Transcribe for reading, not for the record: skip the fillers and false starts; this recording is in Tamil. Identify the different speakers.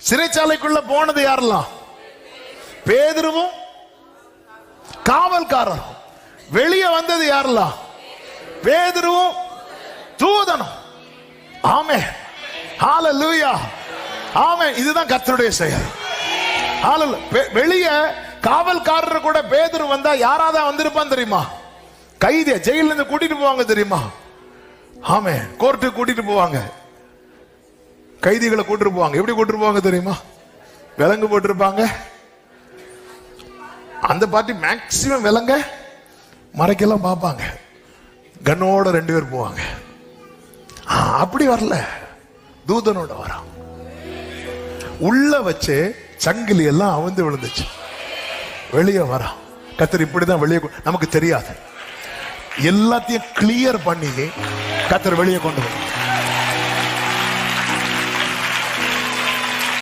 Speaker 1: சிறைச்சாலைக்குள்ள போனது யாரெல்லாம்? பேதுருவும் காவல்காரரும். வெளியே வந்தது யாரெல்லாம்? பேதுருவும் தூதனும். ஆமென், ஹல்லேலூயா, ஆமென். இதுதான் கர்த்தருடைய செயல். ஹல்லேலூயா. வெளியே காவல்காரர் கூட பேதுரு வந்தா யாராவது வந்திருப்பான் தெரியுமா? கைதிய ஜெயில இருந்து கூட்டிட்டு போவாங்க தெரியுமா? ஆமென். கோர்ட்டுக்கு கூட்டிட்டு போவாங்க, கைதிகளை கூட்டிட்டு போவாங்க. எப்படி கூட்டிட்டு போவாங்க தெரியுமா? விலங்கு போட்டிருப்பாங்க. அந்த பார்ட்டி மேக்சிமம் விலங்க மறைக்கெல்லாம் பார்ப்பாங்க. கண்ணோட 2 பேர் போவாங்க. அப்படி வரல, தூதனோட வரான். உள்ள வச்சு சங்கிலி எல்லாம் அவிழ்ந்து விழுந்துச்சு. வெளியே வரான். கர்த்தர் இப்படிதான் வெளியே, நமக்கு தெரியாது, எல்லாத்தையும் கிளியர் பண்ணி கர்த்தர் வெளியே கொண்டு வரும்.